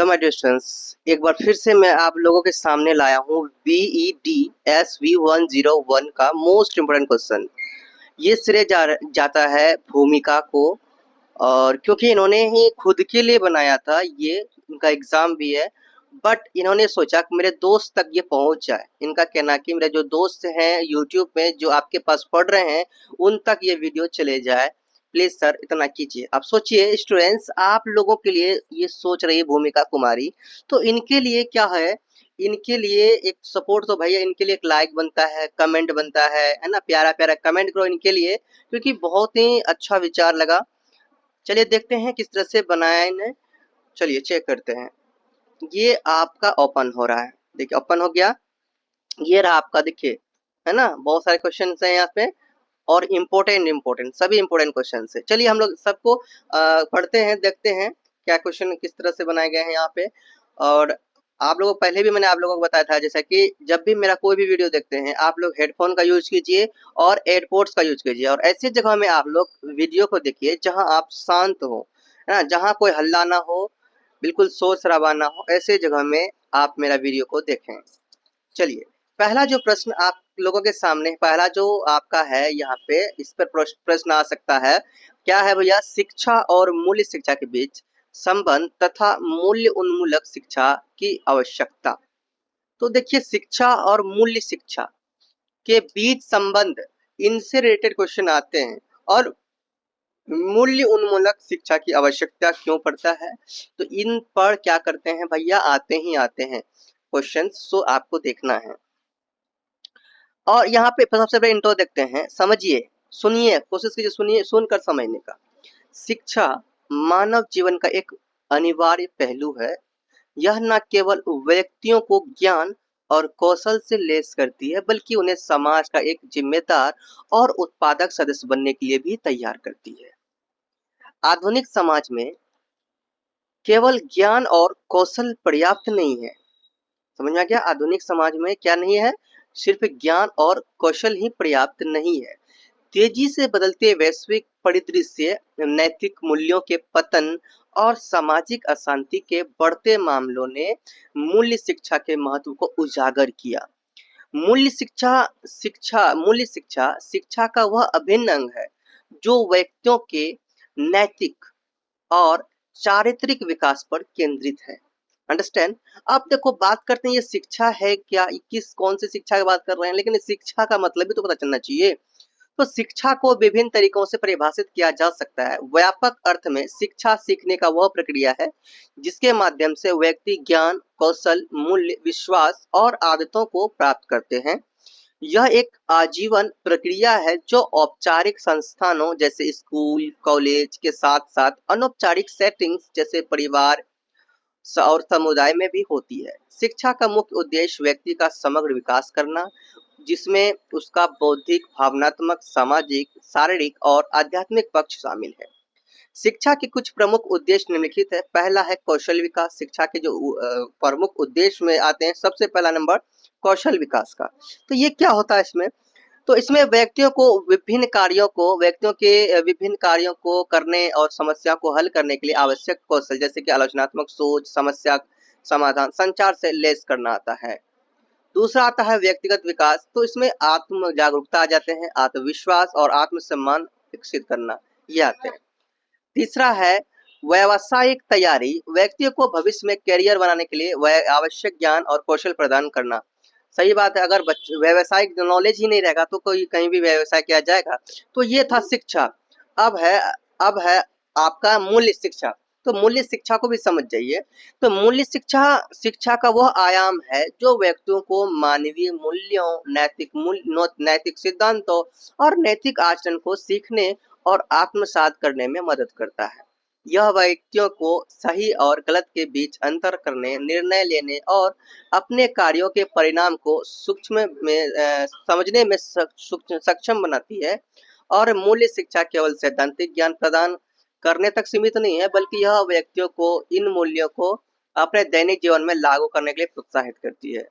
My dear students, एक बार फिर से मैं आप लोगों के सामने लाया हूँ BEDSV101 का मोस्ट इम्पोर्टेंट क्वेश्चन। ये श्रेय जाता है भूमिका को, और क्योंकि इन्होंने ही खुद के लिए बनाया था, ये इनका एग्जाम भी है। बट इन्होंने सोचा कि मेरे दोस्त तक ये पहुंच जाए। इनका कहना कि मेरे जो दोस्त हैं यूट्यूब में जो आपके पास पढ़ रहे हैं उन तक ये वीडियो चले जाए। प्लीज सर इतना कीजिए। आप सोचिए स्टूडेंट्स, आप लोगों के लिए ये सोच रही है भूमिका कुमारी, तो इनके लिए क्या है, इनके लिए एक सपोर्ट तो भैया, इनके लिए एक लाइक बनता है, कमेंट बनता है ना। प्यारा प्यारा कमेंट करो इनके लिए, क्योंकि बहुत ही अच्छा विचार लगा। चलिए देखते हैं किस तरह से बनाया इन्हें। चलिए चेक करते हैं। ये आपका ओपन हो रहा है, देखिए ओपन हो गया। ये रहा आपका, देखिए है ना, बहुत सारे क्वेश्चन हैं यहाँ पे, और इम्पोर्टेंट सभी इम्पोर्टेंट क्वेश्चन है। चलिए हम लोग सबको पढ़ते हैं, देखते हैं क्या क्वेश्चन किस तरह से बनाए गए हैं यहाँ पे। और आप लोगों को पहले भी मैंने आप लोगों को बताया था, जैसा कि जब भी मेरा कोई भी वीडियो देखते हैं आप लोग हेडफोन का यूज कीजिए और एयरपोर्ट्स का यूज कीजिए, और ऐसी जगह में आप लोग वीडियो को देखिए जहां आप शांत हो, है ना, जहां कोई हल्ला ना हो, बिल्कुल शोर शराबा ना हो, ऐसे जगह में आप मेरा वीडियो को देखें। चलिए पहला जो प्रश्न आप लोगों के सामने, पहला जो आपका है यहाँ पे, इस पर प्रश्न आ सकता है। क्या है भैया? शिक्षा और मूल्य शिक्षा के बीच संबंध तथा मूल्य उन्मूलक शिक्षा की आवश्यकता। तो देखिए, शिक्षा और मूल्य शिक्षा के बीच संबंध, इनसे रिलेटेड क्वेश्चन आते हैं। और मूल्य उन्मूलक शिक्षा की आवश्यकता क्यों पड़ता है, तो इन पर क्या करते हैं भैया, आते ही आते हैं क्वेश्चन, सो आपको देखना है। और यहाँ पे सबसे पहले इंट्रो देखते हैं, समझिए, सुनिए, कोशिश कीजिए सुनिए, सुनकर समझने का। शिक्षा मानव जीवन का एक अनिवार्य पहलू है। यह न केवल व्यक्तियों को ज्ञान और कौशल से लैस करती है, बल्कि उन्हें समाज का एक जिम्मेदार और उत्पादक सदस्य बनने के लिए भी तैयार करती है। आधुनिक समाज में केवल ज्ञान और कौशल पर्याप्त नहीं है। समझ में आ गया? आधुनिक समाज में क्या नहीं है? सिर्फ ज्ञान और कौशल ही पर्याप्त नहीं है। तेजी से बदलते वैश्विक परिदृश्य, नैतिक मूल्यों के पतन और सामाजिक अशांति के बढ़ते मामलों ने मूल्य शिक्षा के महत्व को उजागर किया। मूल्य शिक्षा का वह अभिन्न अंग है जो व्यक्तियों के नैतिक और चारित्रिक विकास पर केंद्रित है। अंडरस्टैंड? अब देखो, बात करते हैं ये शिक्षा है क्या, किस कौन सी शिक्षा की बात कर रहे हैं, लेकिन इस शिक्षा का मतलब भी तो पता चलना चाहिए। तो शिक्षा को विभिन्न तरीकों से परिभाषित किया जा सकता है। व्यापक अर्थ में शिक्षा सीखने का वह प्रक्रिया है जिसके माध्यम से व्यक्ति ज्ञान, कौशल, मूल्य, विश्वास और आदतों को प्राप्त करते हैं। यह एक आजीवन प्रक्रिया है जो औपचारिक संस्थानों जैसे स्कूल, कॉलेज के साथ साथ अनौपचारिक सेटिंग्स जैसे परिवार और समुदाय में भी होती है। शिक्षा का मुख्य उद्देश्य व्यक्ति का समग्र विकास करना, जिसमें उसका बौद्धिक, भावनात्मक, सामाजिक, शारीरिक और आध्यात्मिक पक्ष शामिल है। शिक्षा के कुछ प्रमुख उद्देश्य निम्नलिखित है। पहला है कौशल विकास। शिक्षा के जो प्रमुख उद्देश्य में आते हैं, सबसे पहला नंबर कौशल विकास का। तो ये क्या होता है इसमें? तो इसमें व्यक्तियों के विभिन्न कार्यों को करने और समस्या को हल करने के लिए आवश्यक कौशल, जैसे कि आलोचनात्मक सोच, समस्या समाधान, संचार से लैस करना आता है। दूसरा आता है व्यक्तिगत विकास। तो इसमें आत्म जागरूकता आ जाते हैं, आत्मविश्वास और आत्मसम्मान विकसित करना, ये आते हैं। तीसरा है व्यावसायिक तैयारी। व्यक्ति को भविष्य में करियर बनाने के लिए वह आवश्यक ज्ञान और कौशल प्रदान करना। सही बात है, अगर व्यवसायिक नॉलेज ही नहीं रहेगा तो कोई कहीं भी व्यवसाय किया जाएगा। तो ये था शिक्षा। अब है आपका मूल्य शिक्षा। तो मूल्य शिक्षा को भी समझ जाइए। तो मूल्य शिक्षा, शिक्षा का वह आयाम है जो व्यक्तियों को मानवीय मूल्यों, नैतिक सिद्धांतों और नैतिक आचरण को सीखने और आत्मसात करने में मदद करता है। यह व्यक्तियों को सही और गलत के बीच अंतर करने, निर्णय लेने और अपने कार्यों के परिणाम को समझने में सक्षम बनाती है। और मूल्य शिक्षा केवल सैद्धांतिक ज्ञान प्रदान करने तक सीमित नहीं है, बल्कि यह व्यक्तियों को इन मूल्यों को अपने दैनिक जीवन में लागू करने के लिए प्रोत्साहित करती है।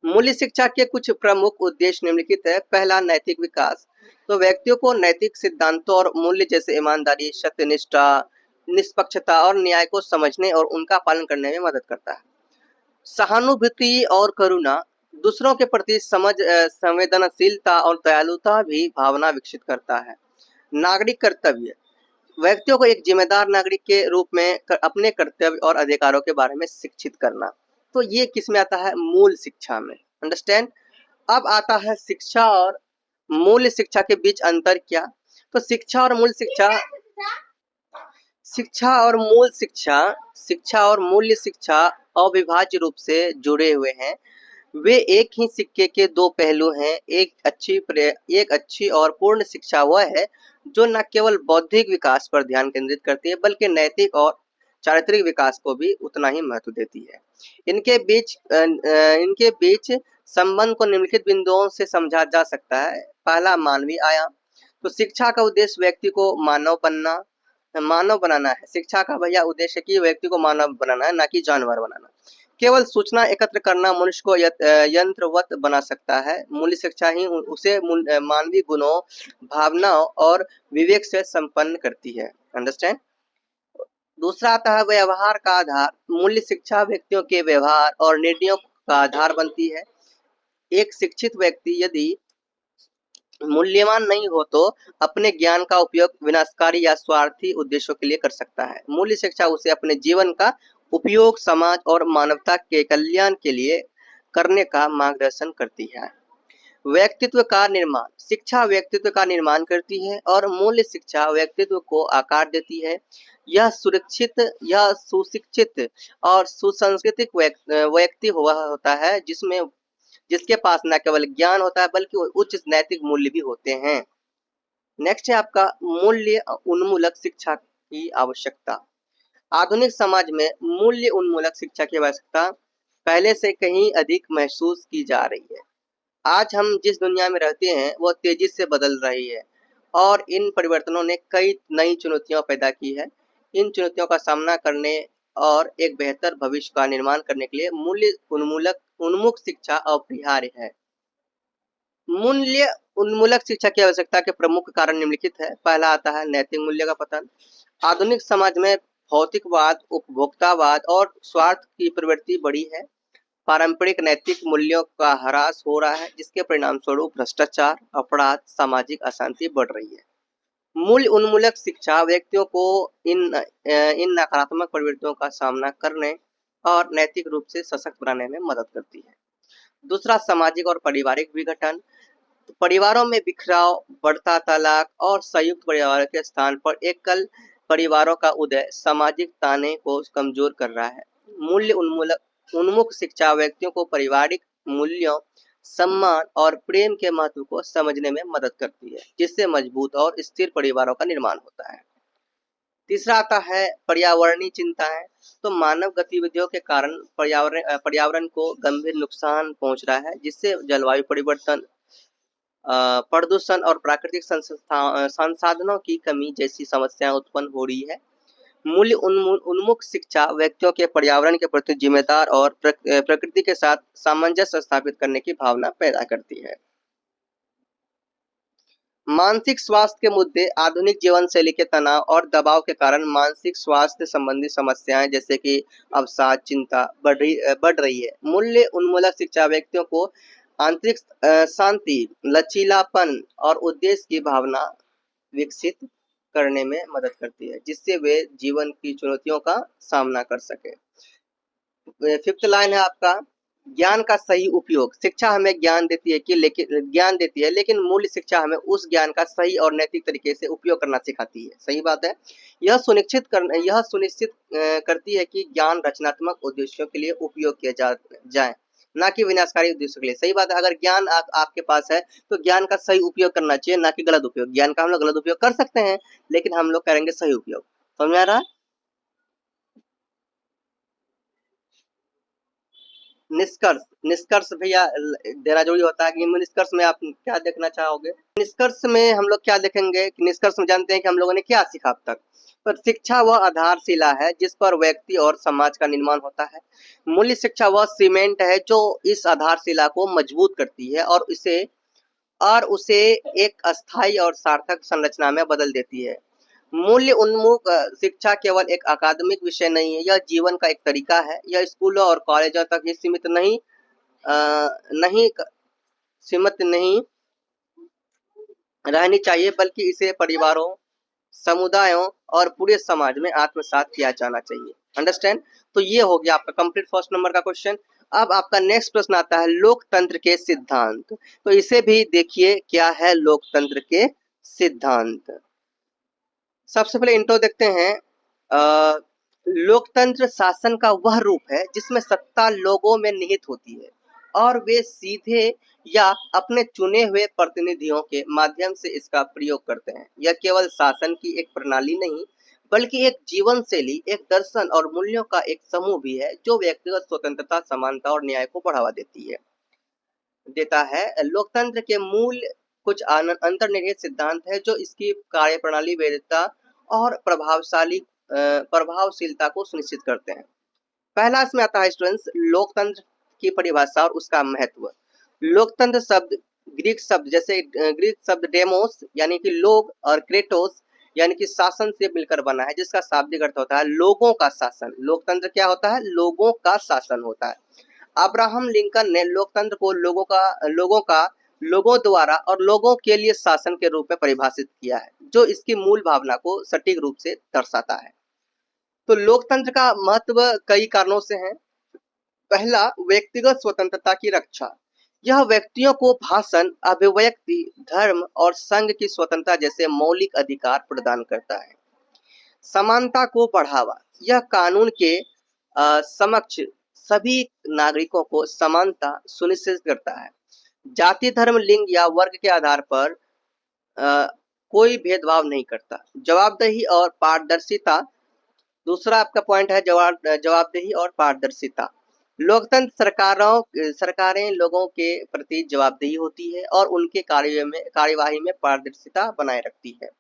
मूल्य शिक्षा के कुछ प्रमुख उद्देश्य निम्नलिखित है। पहला, नैतिक विकास। तो व्यक्तियों को नैतिक सिद्धांतों और मूल्य जैसे ईमानदारी, सत्यनिष्ठा, निष्पक्षता और न्याय को समझने और उनका पालन करने में मदद करता है। सहानुभूति और करुणा दूसरों के प्रति संवेदनशीलता और दयालुता भी भावना विकसित करता है। नागरिक कर्तव्य व्यक्तियों को एक जिम्मेदार नागरिक के रूप में अपने कर्तव्य और अधिकारों के बारे में शिक्षित करना। तो ये किस में आता है? मूल शिक्षा में। अंडरस्टैंड। अब आता है शिक्षा और मूल्य शिक्षा के बीच अंतर क्या? तो शिक्षा और मूल्य शिक्षा अविभाज्य रूप से जुड़े हुए हैं। वे एक ही सिक्के के दो पहलू हैं। एक अच्छी और पूर्ण शिक्षा वह है जो न केवल बौद्धिक विकास पर ध्यान केंद्रित करती है बल्कि नैतिक और चारित्रिक विकास को भी उतना ही महत्व देती है। इनके बीच संबंध को निम्नलिखित बिंदुओं से समझा जा सकता है। पहला, मानवीय आयाम। तो शिक्षा का उद्देश्य व्यक्ति को मानव बनाना है। शिक्षा का भैया उद्देश्य कि व्यक्ति को मानव बनाना है, ना कि जानवर बनाना। केवल सूचना एकत्र करना मनुष्य को यंत्रवत बना सकता है। मूल्य शिक्षा ही उसे मानवीय गुणों, भावनाओं और विवेक से संपन्न करती है। अंडरस्टैंड। दूसरा आता है व्यवहार का आधार। मूल्य शिक्षा व्यक्तियों के व्यवहार और निर्णयों का आधार बनती है। एक शिक्षित व्यक्ति यदि मूल्यवान नहीं हो तो अपने ज्ञान का उपयोग विनाशकारी या स्वार्थी उद्देश्यों के लिए कर सकता है। मूल्य शिक्षा उसे अपने जीवन का उपयोग समाज और मानवता के कल्याण के लिए करने का मार्गदर्शन करती है। व्यक्तित्व का निर्माण। शिक्षा व्यक्तित्व का निर्माण करती है और मूल्य शिक्षा व्यक्तित्व को आकार देती है। यह सुशिक्षित और सुसंस्कृतिक व्यक्ति हुआ होता है जिसके पास न केवल ज्ञान होता है बल्कि उच्च नैतिक मूल्य भी होते हैं। नेक्स्ट है आपका मूल्य उन्मूलक शिक्षा की आवश्यकता। आधुनिक समाज में मूल्य उन्मूलक शिक्षा की आवश्यकता पहले से कहीं अधिक महसूस की जा रही है। आज हम जिस दुनिया में रहते हैं वह तेजी से बदल रही है और इन परिवर्तनों ने कई नई चुनौतियां पैदा की है। इन चुनौतियों का सामना करने और एक बेहतर भविष्य का निर्माण करने के लिए मूल्य उन्मुख शिक्षा अपरिहार्य है। मूल्य उन्मूलक शिक्षा की आवश्यकता के प्रमुख कारण निम्नलिखित है। पहला आता है नैतिक मूल्य का पतन। आधुनिक समाज में भौतिकवाद, उपभोक्तावाद और स्वार्थ की प्रवृत्ति बढ़ी है। पारंपरिक नैतिक मूल्यों का ह्रास हो रहा है जिसके परिणाम स्वरूप भ्रष्टाचार, अपराध, सामाजिक अशांति बढ़ रही है। मूल्य उन्मूलक शिक्षा व्यक्तियों को इन नकारात्मक प्रवृत्तियों का सामना करने और नैतिक रूप से सशक्त बनाने में मदद करती है। दूसरा, सामाजिक और पारिवारिक विघटन। तो परिवारों में बिखराव, बढ़ता तलाक और संयुक्त परिवारों के स्थान पर एकल परिवारों का उदय सामाजिक ताने को कमजोर कर रहा है। मूल्य उन्मुख शिक्षा व्यक्तियों को पारिवारिक मूल्यों, सम्मान और प्रेम के महत्व को समझने में मदद करती है जिससे मजबूत और स्थिर परिवारों का निर्माण होता है। तीसरा आता है पर्यावरणीय चिंताएं। तो मानव गतिविधियों के कारण पर्यावरण को गंभीर नुकसान पहुंच रहा है जिससे जलवायु परिवर्तन, प्रदूषण और प्राकृतिक संसाधनों की कमी जैसी समस्याएं उत्पन्न हो रही है। मूल्य उन्मुख शिक्षा व्यक्तियों के पर्यावरण के प्रति जिम्मेदार और प्रकृति के साथ सामंजस्य स्थापित करने की भावना पैदा करती है। मानसिक स्वास्थ्य के मुद्दे। आधुनिक जीवन शैली के तनाव और दबाव के कारण मानसिक स्वास्थ्य संबंधी समस्याएं जैसे कि अवसाद, चिंता बढ़ रही है। मूल्य उन्मूलक शिक्षा व्यक्तियों को आंतरिक शांति, लचीलापन और उद्देश्य की भावना विकसित करने में मदद करती है जिससे वे जीवन की चुनौतियों का सामना कर सके। फिफ्थ लाइन है आपका ज्ञान का सही उपयोग। शिक्षा हमें ज्ञान देती है लेकिन मूल्य शिक्षा हमें उस ज्ञान का सही और नैतिक तरीके से उपयोग करना सिखाती है। सही बात है। यह सुनिश्चित करती है कि ज्ञान रचनात्मक उद्देश्यों के लिए उपयोग किया जाए, ना कि विनाशकारी उद्देश्यों के लिए। सही बात है। अगर ज्ञान आपके पास है तो ज्ञान का सही उपयोग करना चाहिए, ना कि गलत उपयोग। ज्ञान का हम लोग गलत उपयोग कर सकते हैं लेकिन हम लोग करेंगे सही उपयोग। समझ आ रहा है? निष्कर्ष भैया देना जरूरी होता है कि निष्कर्ष में आप क्या देखना चाहोगे? निष्कर्ष में हम लोग क्या देखेंगे कि निष्कर्ष में जानते हैं कि हम लोगों ने क्या सीखा अब तक। पर शिक्षा वह आधारशिला है जिस पर व्यक्ति और समाज का निर्माण होता है। मूल्य शिक्षा वह सीमेंट है जो इस आधारशिला को मजबूत करती है और उसे एक अस्थायी और सार्थक संरचना में बदल देती है। मूल्य उन्मुख शिक्षा केवल एक अकादमिक विषय नहीं है, यह जीवन का एक तरीका है। यह स्कूलों और कॉलेजों तक ही सीमित नहीं नहीं सीमित नहीं रहनी चाहिए, बल्कि इसे परिवारों, समुदायों और पूरे समाज में आत्मसात किया जाना चाहिए। अंडरस्टैंड? तो ये हो गया आपका कंप्लीट फर्स्ट नंबर का क्वेश्चन। अब आपका नेक्स्ट प्रश्न आता है लोकतंत्र के सिद्धांत। तो इसे भी देखिए क्या है लोकतंत्र के सिद्धांत। सबसे पहले इंट्रो देखते हैं। लोकतंत्र शासन का वह रूप है जिसमें सत्ता लोगों में निहित होती है और वे सीधे या अपने चुने हुए प्रतिनिधियों के माध्यम से इसका प्रयोग करते हैं। यह केवल शासन की एक प्रणाली नहीं, बल्कि एक जीवन शैली, एक दर्शन और मूल्यों का एक समूह भी है जो व्यक्तिगत स्वतंत्रता, समानता और न्याय को बढ़ावा देता है। लोकतंत्र के मूल कुछ अंतर्निहित सिद्धांत है जो इसकी कार्यप्रणाली, वैधता और प्रभावशीलता को सुनिश्चित करते हैं। पहला इसमें आता है स्टूडेंट्स लोकतंत्र की परिभाषा और उसका महत्व। लोकतंत्र शब्द ग्रीक शब्द डेमोस यानी कि लोग और क्रेटोस यानी कि शासन से मिलकर बना है, जिसका शाब्दिक अर्थ होता है लोगों का शासन। लोकतंत्र क्या होता है? लोगों का शासन होता है। अब्राहम लिंकन ने लोकतंत्र को लोगों द्वारा और लोगों के लिए शासन के रूप में परिभाषित किया है, जो इसकी मूल भावना को सटीक रूप से दर्शाता है। तो लोकतंत्र का महत्व कई कारणों से है। पहला, व्यक्तिगत स्वतंत्रता की रक्षा। यह व्यक्तियों को भाषण, अभिव्यक्ति, धर्म और संघ की स्वतंत्रता जैसे मौलिक अधिकार प्रदान करता है। समानता को बढ़ावा। यह कानून के समक्ष सभी नागरिकों को समानता सुनिश्चित करता है। जाति, धर्म, लिंग या वर्ग के आधार पर कोई भेदभाव नहीं करता। जवाबदेही और पारदर्शिता। दूसरा आपका पॉइंट है जवाबदेही और पारदर्शिता। लोकतंत्र सरकारें लोगों के प्रति जवाबदेही होती है और उनके कार्यवाही में पारदर्शिता बनाए रखती है।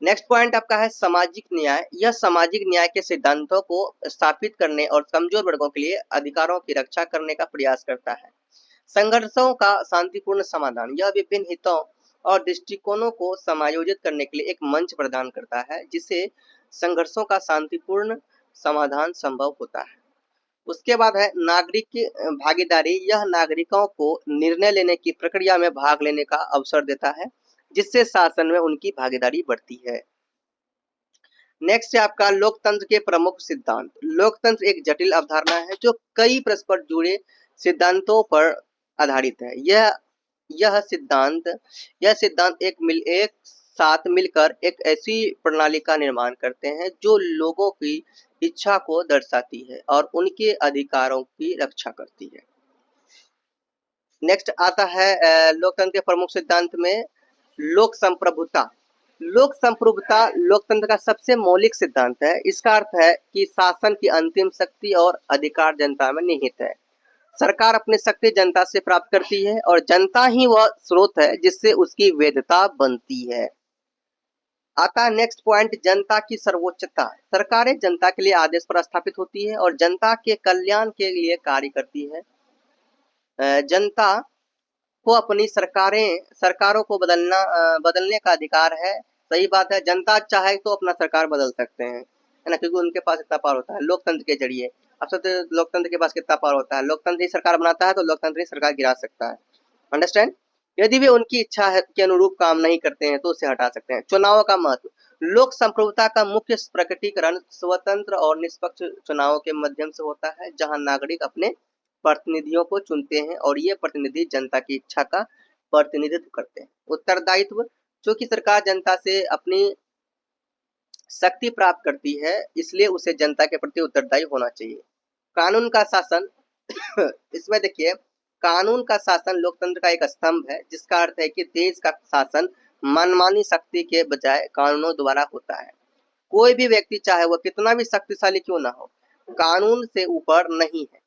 नेक्स्ट पॉइंट आपका है सामाजिक न्याय। यह सामाजिक न्याय के सिद्धांतों को स्थापित करने और कमजोर वर्गों के लिए अधिकारों की रक्षा करने का प्रयास करता है। संघर्षों का शांतिपूर्ण समाधान। यह विभिन्न हितों और दृष्टिकोणों को समायोजित करने के लिए एक मंच प्रदान करता है, जिससे संघर्षों का शांतिपूर्ण समाधान संभव होता है। उसके बाद है नागरिक भागीदारी। यह नागरिकों को निर्णय लेने की प्रक्रिया में भाग लेने का अवसर देता है, जिससे शासन में उनकी भागीदारी बढ़ती है। नेक्स्ट है आपका लोकतंत्र के प्रमुख सिद्धांत। लोकतंत्र एक जटिल अवधारणा है जो कई परस्पर जुड़े सिद्धांतों पर आधारित है। यह सिद्धांत एक साथ मिलकर एक ऐसी प्रणाली का निर्माण करते हैं जो लोगों की इच्छा को दर्शाती है और उनके अधिकारों की रक्षा करती है। नेक्स्ट आता है लोकतंत्र के प्रमुख सिद्धांत में लोक संप्रभुता। लोक संप्रभुता लोकतंत्र का सबसे मौलिक सिद्धांत है। इसका अर्थ है कि शासन की अंतिम शक्ति और अधिकार जनता में निहित है। सरकार अपनी शक्ति जनता से प्राप्त करती है और जनता ही वह स्रोत है जिससे उसकी वैधता बनती है। आता है नेक्स्ट पॉइंट जनता की सर्वोच्चता। सरकारें जनता के लिए आदेश पर स्थापित होती है और जनता के कल्याण के लिए कार्य करती है। जनता को अपनी सरकारों को बदलने का अधिकार है। सही बात है, जनता चाहे तो अपना सरकार बदल सकते हैं, है ना, क्योंकि उनके पास इतना पावर होता है लोकतंत्र के जरिए। अब सोचते लोकतंत्र के पास कितना पावर होता है। लोकतंत्र ही सरकार बनाता है तो लोकतंत्र ही सरकार गिरा सकता है। अंडरस्टैंड? यदि वे उनकी इच्छा के अनुरूप काम नहीं करते हैं तो उसे हटा सकते हैं। चुनाव का महत्व। लोक संप्रभुता का मुख्य प्रकटीकरण स्वतंत्र और निष्पक्ष चुनावों के माध्यम से होता है, जहां नागरिक अपने प्रतिनिधियों को चुनते हैं और ये प्रतिनिधि जनता की इच्छा का प्रतिनिधित्व करते हैं। उत्तरदायित्व। चूंकि सरकार जनता से अपनी शक्ति प्राप्त करती है, इसलिए उसे जनता के प्रति उत्तरदायी होना चाहिए। कानून का शासन। इसमें देखिए कानून का शासन लोकतंत्र का एक स्तंभ है, जिसका अर्थ है कि देश का शासन मनमानी शक्ति के बजाय कानूनों द्वारा होता है। कोई भी व्यक्ति चाहे वह कितना भी शक्तिशाली क्यों ना हो, कानून से ऊपर नहीं है।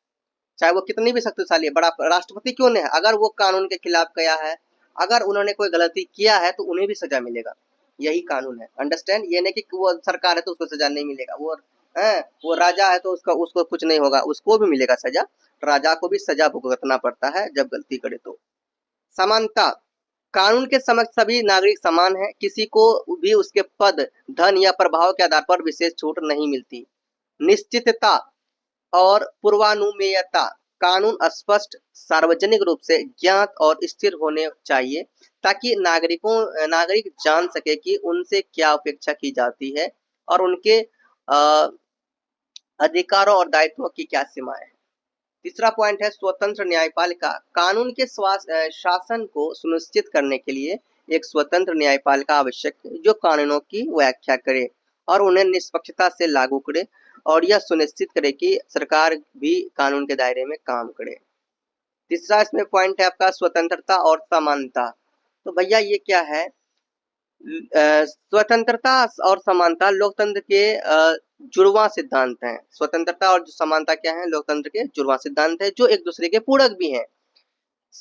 चाहे वो कितनी भी शक्तिशाली है, बड़ा राष्ट्रपति क्यों नहीं है, अगर वो कानून के खिलाफ गया है, अगर उन्होंने कोई गलती किया है तो उन्हें भी सजा मिलेगा। यही कानून है। अंडरस्टैंड? ये नहीं कि वो सरकार है तो उसको सजा नहीं मिलेगा, वो राजा है तो उसको कुछ नहीं होगा, उसको भी मिलेगा सजा। राजा को भी सजा भुगतना पड़ता है जब गलती करे तो। समानता। कानून के समक्ष सभी नागरिक समान हैं, किसी को भी उसके पद, धन या प्रभाव के आधार पर विशेष छूट नहीं मिलती। निश्चितता और पूर्वानुमेयता, कानून स्पष्ट, सार्वजनिक रूप से ज्ञात और स्थिर होने चाहिए ताकि नागरिक जान सके कि उनसे क्या अपेक्षा की जाती है और उनके अधिकारों और दायित्वों की क्या सीमाएं हैं। तीसरा पॉइंट है स्वतंत्र न्यायपालिका, कानून के शासन को सुनिश्चित करने के लिए एक स्वतंत्र न्यायपालिका आवश्यक है जो कानूनों की व्याख्या करे और उन्हें निष्पक्षता से लागू करे और यह सुनिश्चित करे कि सरकार भी कानून के दायरे में काम करे। तीसरा इसमें पॉइंट है आपका स्वतंत्रता और समानता। तो भैया ये क्या है? स्वतंत्रता और समानता लोकतंत्र के जुड़वां सिद्धांत हैं। स्वतंत्रता और समानता क्या है? लोकतंत्र के जुड़वां सिद्धांत है जो एक दूसरे के पूरक भी हैं।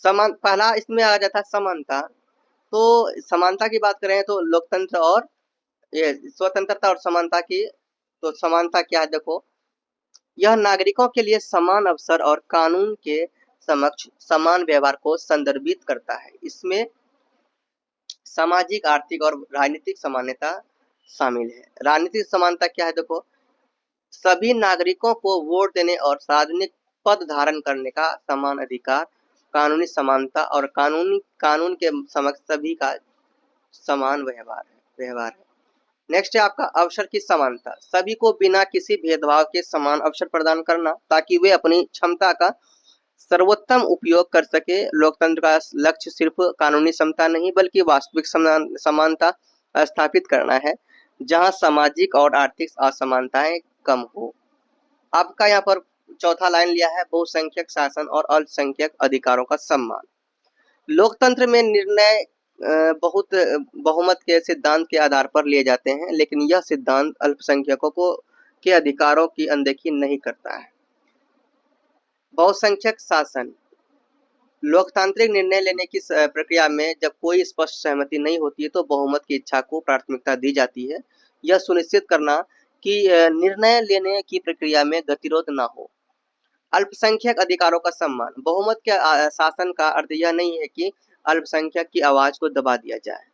पहला इसमें आ जाता है समानता। तो समानता की बात करें तो लोकतंत्र और ये स्वतंत्रता और समानता की, तो समानता क्या है? देखो, यह नागरिकों के लिए समान अवसर और कानून के समक्ष समान व्यवहार को संदर्भित करता है। इसमें सामाजिक, आर्थिक और राजनीतिक समानता शामिल है। राजनीतिक समानता क्या है? देखो, सभी नागरिकों को वोट देने और सार्वजनिक पद धारण करने का समान अधिकार, कानूनी समानता और कानून के समक्ष सभी का समान व्यवहार है। नेक्स्ट है आपका अवसर की समानता, सभी को बिना किसी भेदभाव के समान अवसर प्रदान करना ताकि वे अपनी क्षमता का सर्वोत्तम उपयोग कर सके। लोकतंत्र का लक्ष्य सिर्फ कानूनी समता नहीं बल्कि वास्तविक समानता स्थापित करना है जहां सामाजिक और आर्थिक असमानताएं कम हो। आपका यहाँ पर चौथा लाइन लिया है बहुसंख्यक शासन और अल्पसंख्यक अधिकारों का सम्मान। लोकतंत्र में निर्णय बहुत बहुमत के सिद्धांत के आधार पर लिए जाते हैं, लेकिन यह सिद्धांत अल्पसंख्यकों को के अधिकारों की अनदेखी नहीं करता है। बहुसंख्यक शासन, लोकतांत्रिक निर्णय लेने की प्रक्रिया में जब कोई स्पष्ट सहमति नहीं होती है तो बहुमत की इच्छा को प्राथमिकता दी जाती है। यह सुनिश्चित करना कि निर्णय लेने की प्रक्रिया में गतिरोध न हो। अल्पसंख्यक अधिकारों का सम्मान, बहुमत के शासन का अर्थ यह नहीं है कि अल्पसंख्यक की आवाज को दबा दिया जाए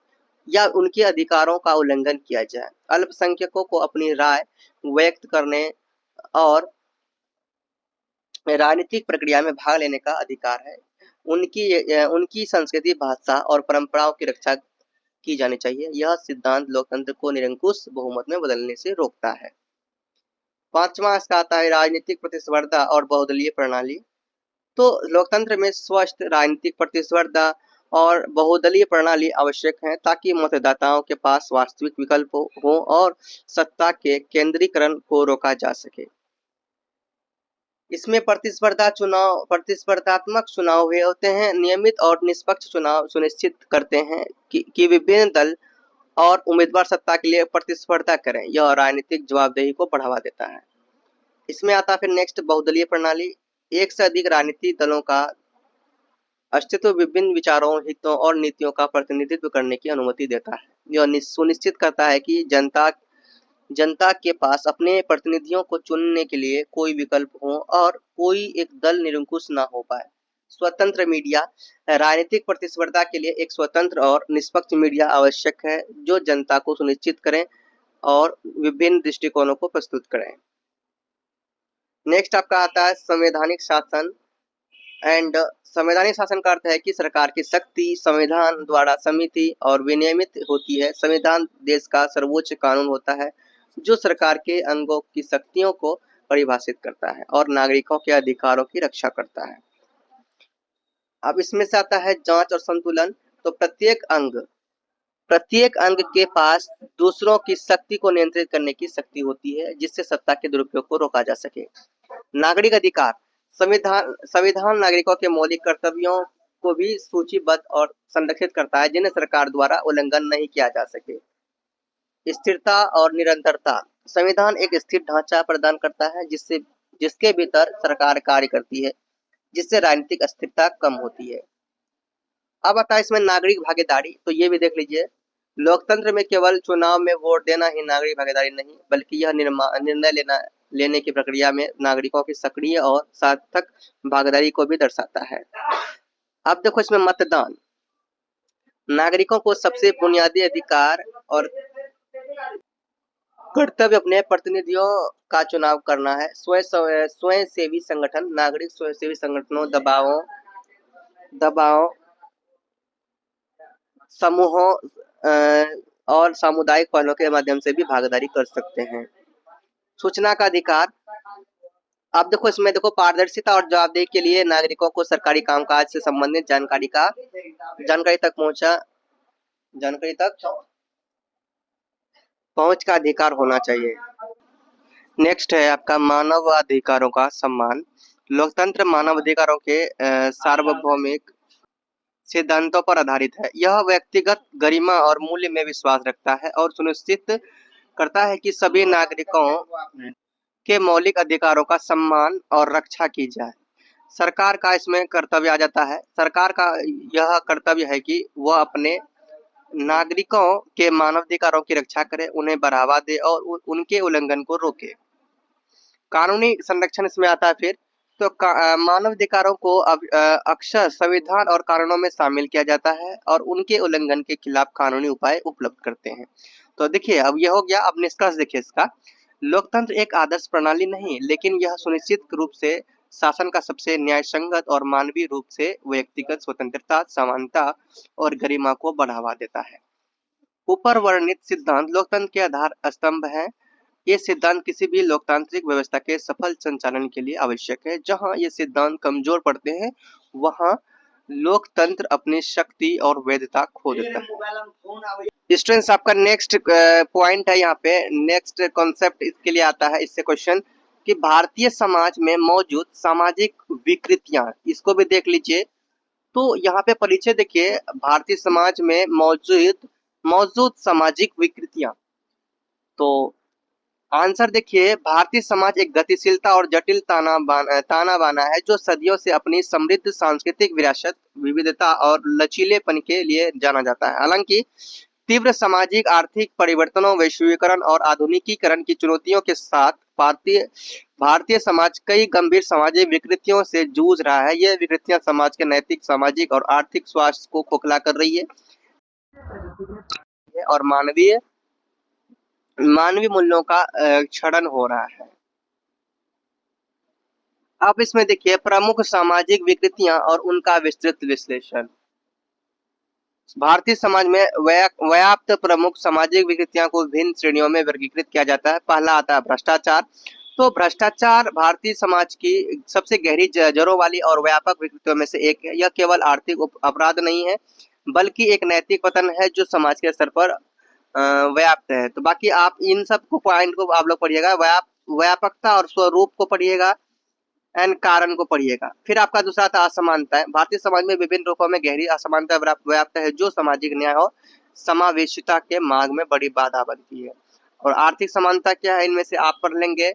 या उनके अधिकारों का उल्लंघन किया जाए। अल्पसंख्यकों को अपनी राय व्यक्त करने और राजनीतिक प्रक्रिया में भाग लेने का अधिकार है। उनकी संस्कृति, भाषा और परंपराओं की रक्षा की जानी चाहिए। यह सिद्धांत लोकतंत्र को निरंकुश बहुमत में बदलने से रोकता है। पांचवा इसका आता है राजनीतिक प्रतिस्पर्धा और बहुदलीय प्रणाली। तो लोकतंत्र में स्वस्थ राजनीतिक प्रतिस्पर्धा और बहुदलीय प्रणाली आवश्यक है ताकि मतदाताओं के पास वास्तविक विकल्प हो और सत्ता के केंद्रीकरण को रोका जा सके। इसमें प्रतिस्पर्धात्मक चुनाव हुए होते हैं। नियमित और निष्पक्ष चुनाव सुनिश्चित करते हैं कि विभिन्न दल और उम्मीदवार सत्ता के लिए प्रतिस्पर्धा करें। यह राजनीतिक जवाबदेही को बढ़ावा देता है। इसमें आता फिर नेक्स्ट बहुदलीय प्रणाली। एक से अधिक राजनीतिक दलों का अस्तित्व विभिन्न विचारों, हितों और नीतियों का प्रतिनिधित्व करने की अनुमति देता है। यह सुनिश्चित करता है कि जनता के पास अपने प्रतिनिधियों को चुनने के लिए कोई विकल्प हो और कोई एक दल निरंकुश न हो पाए। स्वतंत्र मीडिया, राजनीतिक प्रतिस्पर्धा के लिए एक स्वतंत्र और निष्पक्ष मीडिया आवश्यक है जो जनता को सुनिश्चित करें और विभिन्न दृष्टिकोणों को प्रस्तुत करें। नेक्स्ट आपका आता है संवैधानिक शासन एंड संवैधानिक शासन का अर्थ है कि सरकार की शक्ति संविधान द्वारा समिति और विनियमित होती है। संविधान देश का सर्वोच्च कानून होता है जो सरकार के अंगों की शक्तियों को परिभाषित करता है और नागरिकों के अधिकारों की रक्षा करता है। अब इसमें से आता है जांच और संतुलन। तो प्रत्येक अंग के पास दूसरों की शक्ति को नियंत्रित करने की शक्ति होती है जिससे सत्ता के दुरुपयोग को रोका जा सके। नागरिक अधिकार, संविधान नागरिकों के मौलिक कर्तव्यों को भी सूचीबद्ध और संरक्षित करता है जिन्हें सरकार द्वारा उल्लंघन नहीं किया जा सके। स्थिरता और निरंतरता, संविधान एक स्थिर ढांचा प्रदान करता है जिसके भीतर सरकार कार्य करती है जिससे राजनीतिक अस्थिरता कम होती है। अब आता है इसमें नागरिक भागीदारी। तो ये भी देख लीजिए, लोकतंत्र में केवल चुनाव में वोट देना ही नागरिक भागीदारी नहीं बल्कि यह निर्णय लेने की प्रक्रिया में नागरिकों की सक्रिय और सार्थक भागीदारी को भी दर्शाता है। अब देखो इसमें मतदान। नागरिकों को सबसे बुनियादी अधिकार और कर्तव्य अपने प्रतिनिधियों का चुनाव करना है। स्वयं सेवी संगठन, नागरिक स्वयं सेवी संगठनों, दबाव समूहों और सामुदायिक पहलों के माध्यम से भी भागीदारी कर सकते हैं। सूचना का अधिकार, आप देखो इसमें देखो पारदर्शिता और जवाबदेही के लिए नागरिकों को सरकारी कामकाज से संबंधित जानकारी तक पहुंच का अधिकार होना चाहिए। नेक्स्ट है आपका मानव अधिकारों का सम्मान। लोकतंत्र मानव अधिकारों के सार्वभौमिक सिद्धांतों पर आधारित है। यह व्यक्तिगत गरिमा और मूल्य में विश्वास रखता है और सुनिश्चित करता है कि सभी नागरिकों के मौलिक अधिकारों का सम्मान और रक्षा की जाए। सरकार का इसमें कर्तव्य आ जाता है। सरकार का यह कर्तव्य है कि वह अपने नागरिकों के मानवाधिकारों की रक्षा करे, उन्हें बढ़ावा दे और उनके उल्लंघन को रोके। कानूनी संरक्षण इसमें आता है फिर तो मानवाधिकारों को अक्सर संविधान और कानूनों में शामिल किया जाता है और उनके उल्लंघन के खिलाफ कानूनी उपाय उपलब्ध करते हैं। तो देखिए अब यह हो गया। अब निष्कर्ष देखिए इसका, लोकतंत्र एक आदर्श प्रणाली नहीं, लेकिन यह सुनिश्चित रूप से शासन का सबसे न्यायसंगत और मानवीय रूप से व्यक्तिगत स्वतंत्रता, समानता और गरिमा को बढ़ावा देता है। ऊपर वर्णित सिद्धांत लोकतंत्र के आधार स्तंभ हैं। ये सिद्धांत किसी भी लोकतांत्रिक व्यवस्था के सफल संचालन के लिए आवश्यक है। जहां ये सिद्धांत कमजोर पड़ते हैं, वहां लोकतंत्र अपनी शक्ति और वैधता खो देता है। स्टूडेंट्स आपका नेक्स्ट पॉइंट है, यहाँ पे नेक्स्ट कॉन्सेप्ट इसके लिए आता है इससे क्वेश्चन कि भारतीय समाज में मौजूद सामाजिक विकृतियां, इसको भी देख लीजिए। तो यहाँ पे परिचय देखिए, भारतीय समाज में मौजूद सामाजिक विकृतियां। तो आंसर देखिए, भारतीय समाज एक गतिशीलता और जटिल ताना बाना है जो सदियों से अपनी समृद्ध सांस्कृतिक विरासत, विविधता और लचीलेपन के लिए जाना जाता है। हालांकि तीव्र सामाजिक आर्थिक परिवर्तनों, वैश्वीकरण और आधुनिकीकरण की चुनौतियों के साथ भारतीय समाज कई गंभीर सामाजिक विकृतियों से जूझ रहा है। ये विकृतियां समाज के नैतिक, सामाजिक और आर्थिक स्वास्थ्य को खोखला कर रही है और मानवीय मूल्यों का क्षरण हो रहा है। अब इसमें देखिए प्रमुख सामाजिक विकृतियां और उनका विस्तृत विश्लेषण। भारतीय समाज में व्याप्त प्रमुख सामाजिक विकृतियों को विभिन्न श्रेणियों में वर्गीकृत किया जाता है। पहला आता है भ्रष्टाचार। तो भ्रष्टाचार भारतीय समाज की सबसे गहरी जड़ों वाली और व्यापक विकृतियों में से एक है। यह केवल आर्थिक अपराध नहीं है, बल्कि एक नैतिक पतन है जो समाज के स्तर पर व्याप्त है। तो बाकी आप इन सब को पॉइंट को आप लोग पढ़िएगा, व्यापकता और स्वरूप को पढ़िएगा एंड कारण को पढ़िएगा। फिर आपका दूसरा था असमानता है। भारतीय समाज में विभिन्न रूपों में गहरी असमानता व्याप्त है जो सामाजिक न्याय और समावेशिता के मार्ग में बड़ी बाधा बनती है। और आर्थिक समानता क्या है, इनमें से आप पढ़ लेंगे।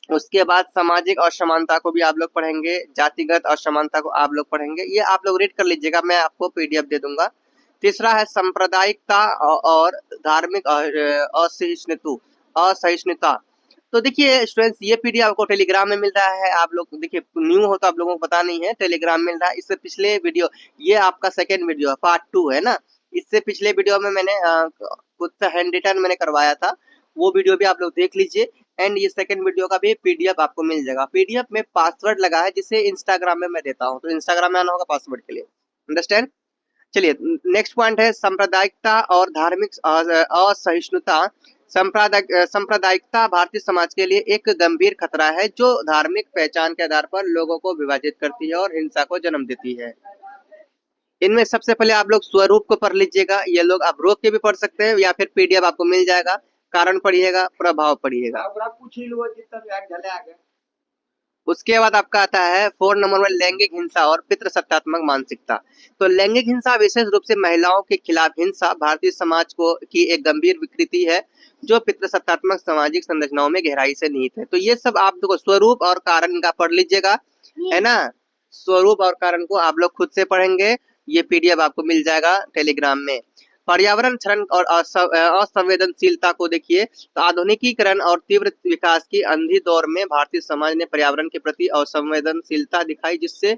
उसके बाद सामाजिक असमानता को भी आप लोग पढ़ेंगे, जातिगत असमानता को आप लोग पढ़ेंगे। ये आप लोग रीड कर लीजिएगा, मैं आपको पीडीएफ दे दूंगा। तीसरा है सांप्रदायिकता और धार्मिक असहिष्णुता। तो देखिए स्टूडेंट्स, ये पीडीएफ आपको टेलीग्राम में मिल रहा है। आप लोग देखिए न्यू हो तो आप लोगों को पता नहीं है, टेलीग्राम मिल रहा है। इससे पिछले वीडियो, ये आपका सेकेंड वीडियो है, पार्ट 2 है ना। इससे पिछले वीडियो में मैंने कुछ हैंड रिटन मैंने करवाया था, वो वीडियो भी आप लोग देख लीजिए। एंड ये सेकंड वीडियो का भी पीडीएफ आपको मिल जाएगा। पीडीएफ में पासवर्ड लगा है जिसे इंस्टाग्राम में मैं देता हूँ, तो इंस्टाग्राम में आना होगा पासवर्ड के लिए। अंडरस्टैंड। चलिए नेक्स्ट पॉइंट है सांप्रदायिकता और धार्मिक असहिष्णुता। सांप्रदायिकता भारतीय समाज के लिए एक गंभीर खतरा है जो धार्मिक पहचान के आधार पर लोगों को विभाजित करती है और हिंसा को जन्म देती है। इनमें सबसे पहले आप लोग स्वरूप को पढ़ लीजिएगा। ये लोग आप रोक के भी पढ़ सकते हैं या फिर पीडीएफ आपको मिल जाएगा। कारण पढ़िएगा, प्रभाव पढ़िएगा। उसके बाद आपका आता है 4 नंबर में लैंगिक हिंसा और पितृसत्तात्मक मानसिकता। तो लैंगिक हिंसा विशेष रूप से महिलाओं के खिलाफ हिंसा भारतीय समाज की एक गंभीर विकृति है जो पितृसत्तात्मक सामाजिक संरचनाओं में गहराई से निहित है। तो ये सब आप देखो स्वरूप और कारण का पढ़ लीजिएगा, है ना। स्वरूप और कारण को आप लोग खुद से पढ़ेंगे, ये पीडीएफ आपको मिल जाएगा टेलीग्राम में। पर्यावरण क्षरण और असंवेदनशीलता को देखिए, तो आधुनिकीकरण और तीव्र विकास की अंधी दौर में भारतीय समाज ने पर्यावरण के प्रति असंवेदनशीलता दिखाई, जिससे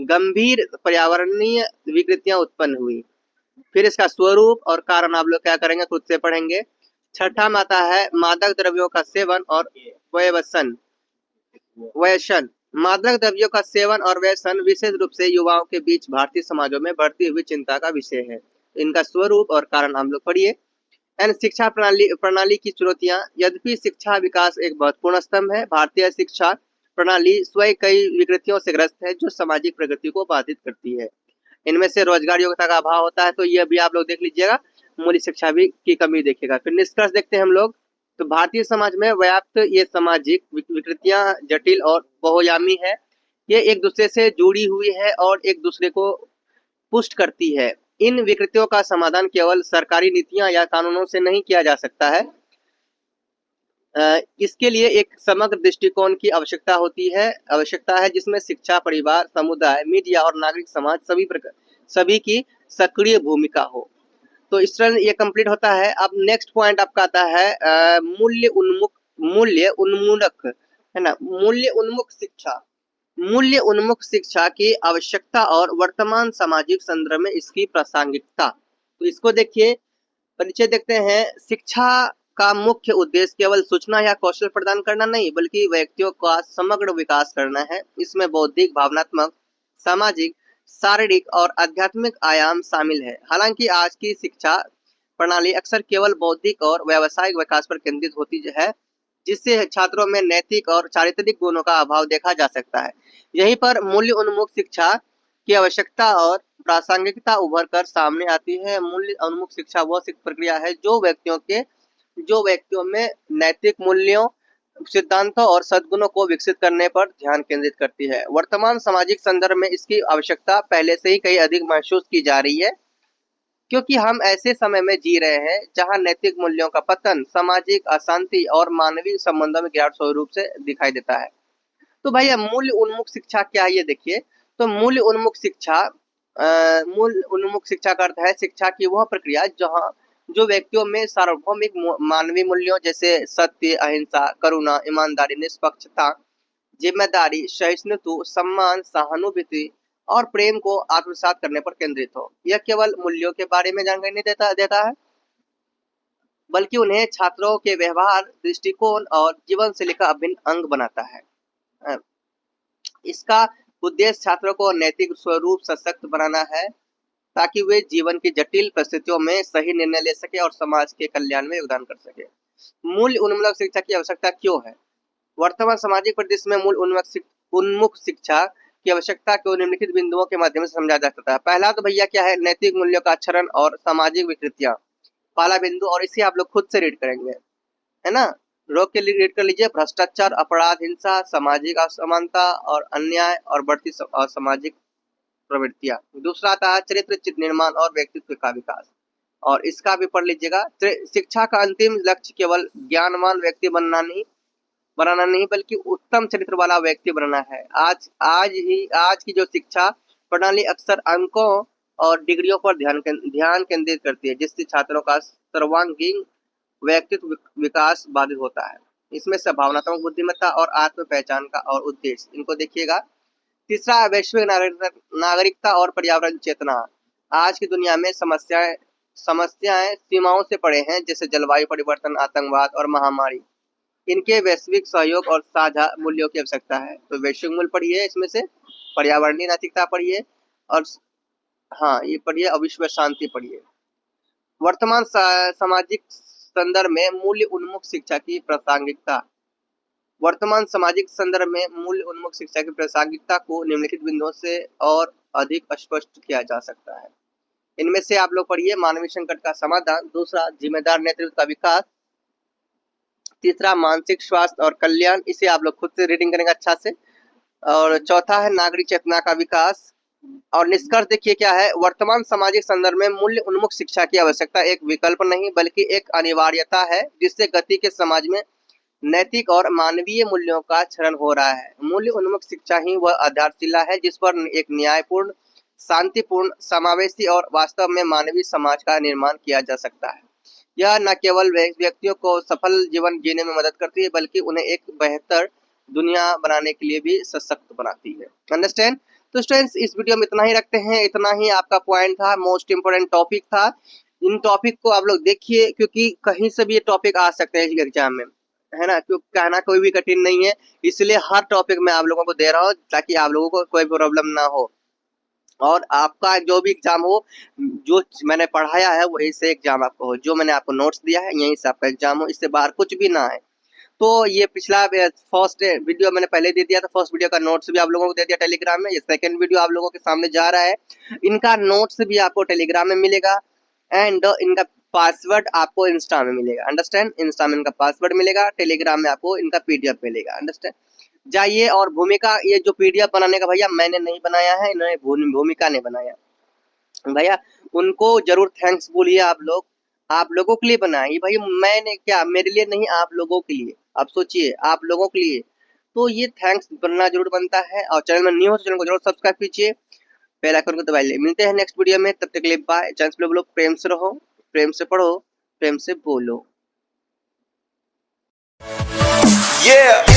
गंभीर पर्यावरणीय विकृतियां उत्पन्न हुई। फिर इसका स्वरूप और कारण आप लोग क्या करेंगे, खुद से पढ़ेंगे। छठा में आता है मादक द्रव्यों का सेवन और व्यसन। मादक द्रव्यों का सेवन और व्यसन विशेष रूप से युवाओं के बीच भारतीय समाजों में बढ़ती हुई चिंता का विषय है। इनका स्वरूप और कारण हम लोग पढ़िए। एंड शिक्षा प्रणाली की चुनौतियां। यद्यपि शिक्षा विकास एक महत्वपूर्ण स्तंभ है, भारतीय शिक्षा प्रणाली स्वयं कई विकृतियों से ग्रस्त है जो सामाजिक प्रगति को बाधित करती है। इनमें से रोजगार योग्यता का अभाव होता है, तो ये भी आप लोग देख लीजिएगा। मूल्य शिक्षा भी की कमी देखिएगा। फिर निष्कर्ष देखते हैं हम लोग। तो भारतीय समाज में व्याप्त ये सामाजिक विकृतियां जटिल और बहुआयामी है। ये एक दूसरे से जुड़ी हुई है और एक दूसरे को पुष्ट करती है। इन विकृतियों का समाधान केवल सरकारी नीतियां या कानूनों से नहीं किया जा सकता है। इसके लिए एक समग्र दृष्टिकोण की आवश्यकता है जिसमें शिक्षा, परिवार, समुदाय, मीडिया और नागरिक समाज सभी की सक्रिय भूमिका हो। तो इस तरह ये कंप्लीट होता है। अब नेक्स्ट पॉइंट आपका आता है मूल्य उन्मूलक, है ना, मूल्य उन्मुख शिक्षा की आवश्यकता और वर्तमान सामाजिक संदर्भ में इसकी प्रासंगिकता। तो इसको देखिए, परिचय देखते हैं। शिक्षा का मुख्य उद्देश्य केवल सूचना या कौशल प्रदान करना नहीं बल्कि व्यक्तियों का समग्र विकास करना है। इसमें बौद्धिक, भावनात्मक, सामाजिक, शारीरिक और आध्यात्मिक आयाम शामिल है। हालांकि आज की शिक्षा प्रणाली अक्सर केवल बौद्धिक और व्यावसायिक विकास पर केंद्रित होती है, जिससे छात्रों में नैतिक और चारित्रिक गुणों का अभाव देखा जा सकता है। यहीं पर मूल्य उन्मुख शिक्षा की आवश्यकता और प्रासंगिकता उभर कर सामने आती है। मूल्य उन्मुख शिक्षा वह प्रक्रिया है जो व्यक्तियों में नैतिक मूल्यों, सिद्धांतों और सद्गुणों को विकसित करने पर ध्यान केंद्रित करती है। वर्तमान सामाजिक संदर्भ में इसकी आवश्यकता पहले से ही कहीं अधिक महसूस की जा रही है, क्योंकि हम ऐसे समय में जी रहे हैं जहां नैतिक मूल्यों का पतन, सामाजिक अशांति और मानवीय संबंधों में गिरावट स्वरूप से दिखाई देता है। तो भैया मूल्य उन्मुख शिक्षा क्या है, ये देखिए। तो मूल्य उन्मुख शिक्षा का अर्थ है शिक्षा की वह प्रक्रिया जहां जो व्यक्तियों में सार्वभौमिक मानवीय मूल्यों जैसे सत्य, अहिंसा, करुणा, ईमानदारी, निष्पक्षता, जिम्मेदारी, सहिष्णुता, सम्मान, सहानुभूति और प्रेम को आत्मसात करने पर केंद्रित हो। यह केवल मूल्यों के बारे में जानकारी नहीं देता है, बल्कि उन्हें छात्रों के व्यवहार, दृष्टिकोण और जीवन शैली का अभिन्न अंग बनाता है। इसका उद्देश्य छात्रों को नैतिक स्वरूप सशक्त बनाना है ताकि वे जीवन की जटिल परिस्थितियों में सही निर्णय ले सके और समाज के कल्याण में योगदान कर सके। मूल्य उन्मुख शिक्षा की आवश्यकता क्यों है? वर्तमान सामाजिक परिदृश्य में मूल्य उन्मुख शिक्षा की आवश्यकता को निम्नलिखित बिंदुओं के माध्यम से समझा जा सकता है। पहला तो भैया क्या है, नैतिक मूल्यों का आचरण और सामाजिक विकृतियां। पहला बिंदु, और इसे आप लोग खुद से रीड करेंगे, है ना, रोक के रीड कर लीजिए। भ्रष्टाचार, अपराध, हिंसा, सामाजिक असमानता और अन्याय और बढ़ती सामाजिक प्रवृत्तियां। दूसरा आता है चरित्र निर्माण और व्यक्तित्व का विकास, और इसका भी पढ़ लीजिएगा। शिक्षा का अंतिम लक्ष्य केवल ज्ञानवान व्यक्ति बनाना नहीं बल्कि उत्तम चरित्र वाला व्यक्ति बनाना है। आज की जो शिक्षा प्रणाली अक्सर अंकों और डिग्रियों पर ध्यान केंद्रित करती है, जिससे छात्रों का सर्वांगीण व्यक्तित्व विकास बाधित होता है। इसमें से भावनात्मक बुद्धिमत्ता और आत्म पहचान का और उद्देश्य, इनको देखिएगा। तीसरा, वैश्विक नागरिकता और पर्यावरण चेतना। आज की दुनिया में समस्याएं सीमाओं से परे हैं, जैसे जलवायु परिवर्तन, आतंकवाद और महामारी। इनके वैश्विक सहयोग और साझा मूल्यों की आवश्यकता है। तो वैश्विक मूल्य पढ़िए, इसमें से पर्यावरणीय नैतिकता पढ़िए, और हाँ ये पढ़िए, और विश्व शांति पढ़िए। वर्तमान सामाजिक संदर्भ में मूल्य उन्मुख शिक्षा की प्रासंगिकता। वर्तमान सामाजिक संदर्भ में मूल्य उन्मुख शिक्षा की प्रासंगिकता को निम्नलिखित बिंदुओं से और अधिक स्पष्ट किया जा सकता है। इनमें से आप लोग पढ़िए, मानवीय संकट का समाधान। दूसरा, जिम्मेदार नेतृत्व का विकास। तीसरा, मानसिक स्वास्थ्य और कल्याण। इसे आप लोग खुद से रीडिंग करेंगे अच्छा से। और चौथा है नागरिक चेतना का विकास। और निष्कर्ष देखिए क्या है, वर्तमान सामाजिक संदर्भ में मूल्य उन्मुख शिक्षा की आवश्यकता एक विकल्प नहीं बल्कि एक अनिवार्यता है, जिससे गति के समाज में नैतिक और मानवीय मूल्यों का क्षरण हो रहा है। मूल्य उन्मुख शिक्षा ही वह आधारशिला है जिस पर एक न्यायपूर्ण, शांतिपूर्ण, समावेशी और वास्तव में मानवीय समाज का निर्माण किया जा सकता है। यह न केवल व्यक्तियों को सफल जीवन जीने में मदद करती है बल्कि उन्हें एक बेहतर दुनिया बनाने के लिए भी सशक्त बनाती है। अंडरस्टैंड? तो स्टूडेंट्स इस वीडियो में इतना ही रखते हैं, इतना ही आपका पॉइंट था, मोस्ट इंपोर्टेंट टॉपिक था। इन टॉपिक को आप लोग देखिए, क्योंकि कहीं से भी ये टॉपिक आ सकते हैं एग्जाम में, है ना, क्योंकि कहना कोई भी कठिन नहीं है, इसलिए हर टॉपिक मैं आप लोगों को दे रहा हूँ ताकि आप लोगों को कोई प्रॉब्लम ना हो और आपका जो भी एग्जाम हो, जो मैंने पढ़ाया है वही से एग्जाम आपको हो, जो मैंने आपको नोट्स दिया है यहीं से आपका एग्जाम हो, इससे बाहर कुछ भी ना है। तो ये पिछला फर्स्ट वीडियो मैंने पहले दे दिया था, फर्स्ट वीडियो का नोट्स भी आप लोगों को दे दिया टेलीग्राम में, ये सेकंड वीडियो आप लोगों के सामने जा रहा है, इनका नोट्स भी आपको टेलीग्राम में मिलेगा एंड इनका पासवर्ड आपको इंस्टा में मिलेगा, अंडरस्टैंड, इंस्टा में इनका पासवर्ड मिलेगा, टेलीग्राम में आपको इनका पीडीएफ मिलेगा, अंडरस्टैंड। जाइए और भूमिका, ये जो पीडीएफ बनाने का भैया मैंने नहीं बनाया है, इन्होंने भूमिका ने बनाया भैया, उनको जरूर थैंक्स बोलिए आप लोग, आप लोगों के लिए बनाई भाई, मैंने क्या, मेरे लिए नहीं, आप लोगों के लिए, आप सोचिए आप लोगों के लिए, तो ये थैंक्स बनना जरूर बनता है। और चैनल में न्यू हो तो चैनल को जरूर सब्सक्राइब कीजिए, बेल आइकन को दबाइए। मिलते हैं नेक्स्ट वीडियो में, तब तक के लिए बाय। चैनल पे लोग प्रेम से रहो, प्रेम से पढ़ो, प्रेम से बोलो। Yeah.